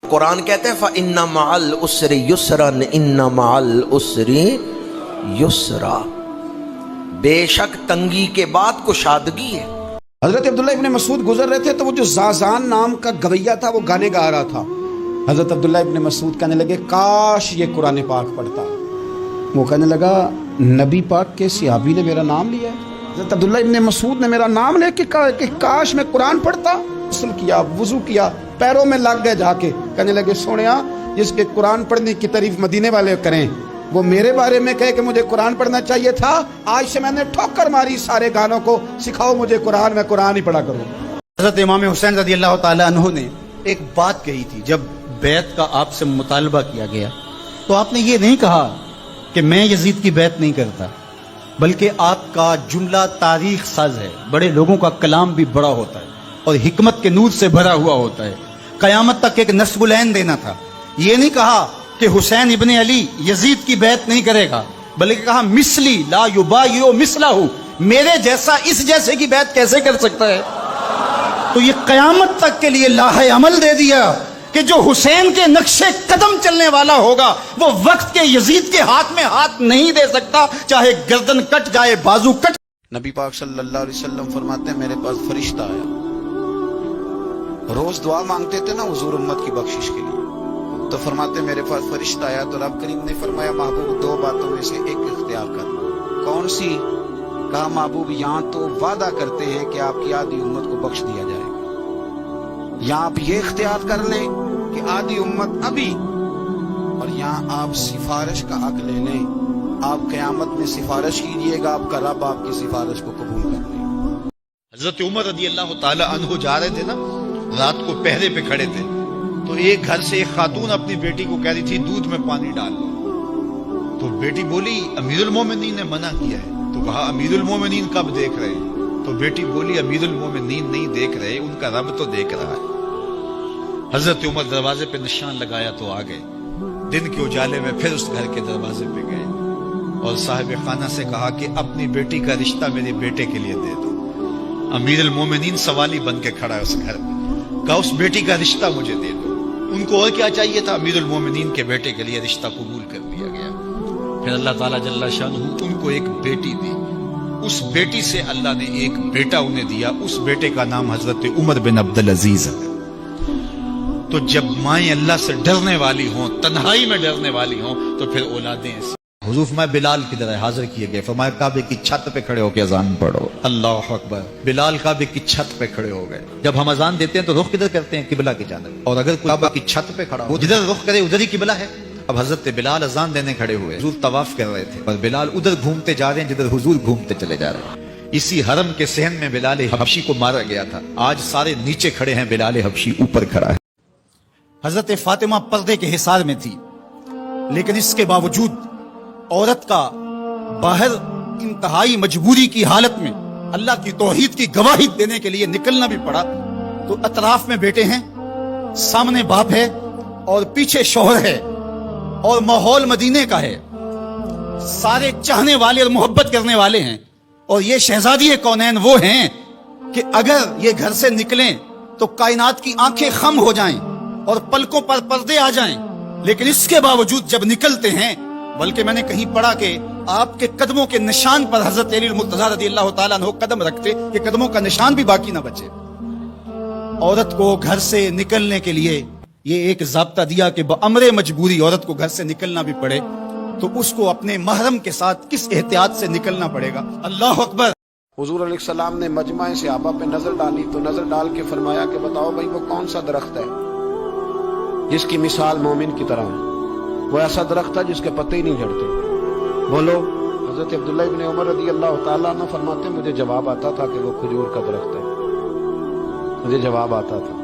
قرآن کہتے ہیں فَإِنَّ مَعَ الْعُسْرِ يُسْرًا إِنَّ مَعَ الْعُسْرِ يُسْرًا، بے شک تنگی کے بعد کشادگی ہے۔ حضرت عبداللہ ابن مسعود گزر رہے تھے تو وہ جو زازان نام کا گویہ تھا وہ گانے گا رہا تھا۔ حضرت عبداللہ ابن مسعود کہنے لگے کاش یہ قرآن پاک پڑھتا۔ وہ کہنے لگا نبی پاک کے صحابی نے میرا نام لیا ہے، حضرت عبداللہ ابن مسعود نے میرا نام لے کے کہا کہ کاش میں قرآن پڑھتا۔ غسل کیا، وضو کیا، پیروں میں لگ گئے جا کے، کہنے لگے سونیا جس کے قرآن پڑھنے کی تعریف مدینے والے کریں وہ میرے بارے میں کہے کہ مجھے قرآن پڑھنا چاہیے تھا، آج سے میں نے ٹھوکر ماری سارے گانوں کو، سکھاؤ مجھے قرآن، میں قرآن ہی پڑھا کروں۔ حضرت امام حسین رضی اللہ تعالی عنہ نے ایک بات کہی تھی جب بیعت کا آپ سے مطالبہ کیا گیا، تو آپ نے یہ نہیں کہا کہ میں یزید کی بیعت نہیں کرتا، بلکہ آپ کا جملہ تاریخ ساز ہے، بڑے لوگوں کا کلام بھی بڑا ہوتا ہے اور حکمت کے نور سے بھرا ہوا ہوتا ہے، قیامت تک ایک نصب العین دینا تھا۔ یہ نہیں کہا کہ حسین ابن علی یزید کی بیعت نہیں کرے گا، بلکہ کہا مثلی لا یبایع مثلہ، میرے جیسا اس جیسے کی بیعت کیسے کر سکتا ہے؟ تو یہ قیامت تک کے لیے لاہ عمل دے دیا کہ جو حسین کے نقشے قدم چلنے والا ہوگا وہ وقت کے یزید کے ہاتھ میں ہاتھ نہیں دے سکتا، چاہے گردن کٹ جائے، بازو کٹ۔ نبی پاک صلی اللہ علیہ وسلم فرماتے ہیں میرے پاس فرشتہ آیا، روز دعا مانگتے تھے نا حضور امت کی بخشش کے لیے، تو فرماتے میرے پاس فرشتہ آیا تو رب کریم نے فرمایا محبوب دو باتوں میں سے ایک اختیار کر۔ کون سی؟ کہا محبوب یہاں تو وعدہ کرتے ہیں کہ آپ کی آدھی امت کو بخش دیا جائے گا، یہاں آپ یہ اختیار کر لیں کہ آدھی امت ابھی، اور یہاں آپ سفارش کا حق لے لیں، آپ قیامت میں سفارش کیجئے گا، آپ کا رب آپ کی سفارش کو قبول کر لیں۔ حضرت عمر رضی اللہ تعالی عنہ جا رہے تھے نا، رات کو پہرے پہ کھڑے تھے، تو ایک گھر سے ایک خاتون اپنی بیٹی کو کہہ رہی تھی دودھ میں پانی ڈال لو، تو بیٹی بولی امیر المومنین نے منع کیا ہے، تو کہا امیر المومنین کب دیکھ رہے ہیں؟ تو بیٹی بولی امیر المومنین نہیں دیکھ رہے، ان کا رب تو دیکھ رہا ہے۔ حضرت عمر دروازے پہ نشان لگایا تو آ گئے، دن کے اجالے میں پھر اس گھر کے دروازے پہ گئے اور صاحب خانہ سے کہا کہ اپنی بیٹی کا رشتہ میرے بیٹے کے لیے دے دو۔ امیر المومنین سوالی بن کے کھڑا ہے اس گھر میں، کہا اس بیٹی کا رشتہ مجھے دے دو۔ ان کو اور کیا چاہیے تھا؟ امیر المومنین کے بیٹے کے لیے رشتہ قبول کر دیا گیا۔ پھر اللہ تعالیٰ جل شانہ ان کو ایک بیٹی دی، اس بیٹی سے اللہ نے ایک بیٹا انہیں دیا، اس بیٹے کا نام حضرت عمر بن عبدالعزیز ہے۔ تو جب مائیں اللہ سے ڈرنے والی ہوں، تنہائی میں ڈرنے والی ہوں، تو پھر اولادیں ایسی۔ حضور فرمایا بلال کی طرح حاضر کیے گئے، فرمایا کعبے کی چھت پہ کھڑے ہو کے اذان پڑھو۔ اللہ اکبر، بلال کعبے کی چھت پہ کھڑے ہو گئے۔ جب ہم اذان دیتے ہیں تو رخ کدھر کرتے ہیں؟ قبلہ کی جانب، اور اگر کوئی کعبہ کی چھت پہ کھڑا ہو جدھر رخ کرے ادھر ہی قبلہ ہے۔ اب حضرت بلال اذان دینے کھڑے ہوئے، حضور طواف کر رہے تھے، اور بلال ادھر گھومتے جا رہے ہیں جدھر حضور گھومتے چلے جا رہے ہیں۔ اسی حرم کے صحن میں بلال حبشی کو مارا گیا تھا، آج سارے نیچے کھڑے ہیں، بلال حبشی اوپر کھڑا ہے۔ حضرت فاطمہ پردے کے حصار میں تھی، لیکن اس کے باوجود عورت کا باہر انتہائی مجبوری کی حالت میں اللہ کی توحید کی گواہی دینے کے لیے نکلنا بھی پڑا۔ تو اطراف میں بیٹے ہیں، سامنے باپ ہے، اور پیچھے شوہر ہے، اور ماحول مدینے کا ہے، سارے چاہنے والے اور محبت کرنے والے ہیں، اور یہ شہزادی کونین وہ ہیں کہ اگر یہ گھر سے نکلیں تو کائنات کی آنکھیں خم ہو جائیں اور پلکوں پر پردے آ جائیں، لیکن اس کے باوجود جب نکلتے ہیں، بلکہ میں نے کہیں پڑھا کہ آپ کے قدموں کے نشان پر حضرت علی المرتضیٰ رضی اللہ تعالیٰ عنہ قدم رکھتے کہ قدموں کا نشان بھی باقی نہ بچے۔ عورت کو گھر سے نکلنے کے لیے یہ ایک ضابطہ دیا کہ بامر مجبوری عورت کو گھر سے نکلنا بھی پڑے تو اس کو اپنے محرم کے ساتھ کس احتیاط سے نکلنا پڑے گا۔ اللہ اکبر۔ حضور علیہ السلام نے مجمع صحابہ پہ نظر ڈالی تو نظر ڈال کے فرمایا کہ بتاؤ بھائی وہ کون سا درخت ہے جس کی مثال مومن کی طرح ہے؟ وہ ایسا درخت ہے جس کے پتے ہی نہیں جھڑتے، بولو۔ حضرت عبداللہ ابن عمر رضی اللہ تعالیٰ عنہ فرماتے مجھے جواب آتا تھا کہ وہ کھجور کا درخت ہے، مجھے جواب آتا تھا۔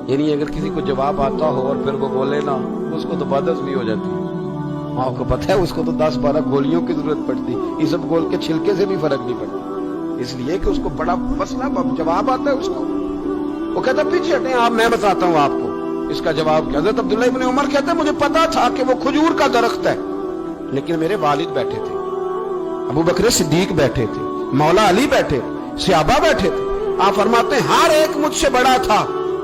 یعنی اگر کسی کو جواب آتا ہو اور پھر وہ بولے نا، اس کو تو بدہضمی ہو جاتی ہے، آپ کو پتہ ہے اس کو تو 10-12 گولیوں کی ضرورت پڑتی، یہ سب گول کے چھلکے سے بھی فرق نہیں پڑتا، اس لیے کہ اس کو بڑا مسئلہ جواب آتا ہے اس کو، وہ کہتا پیچھے ہٹیں آپ، میں بتاتا ہوں آپ کو اس کا جواب کیا۔ حضرت عبداللہ ابن عمر کہتے ہیں مجھے پتا تھا کہ وہ کھجور کا درخت ہے، لیکن میرے والد بیٹھے تھے، ابو بکر صدیق بیٹھے تھے، مولا علی بیٹھے، صحابہ بیٹھے تھے، آپ فرماتے ہیں ہر ایک مجھ سے بڑا تھا،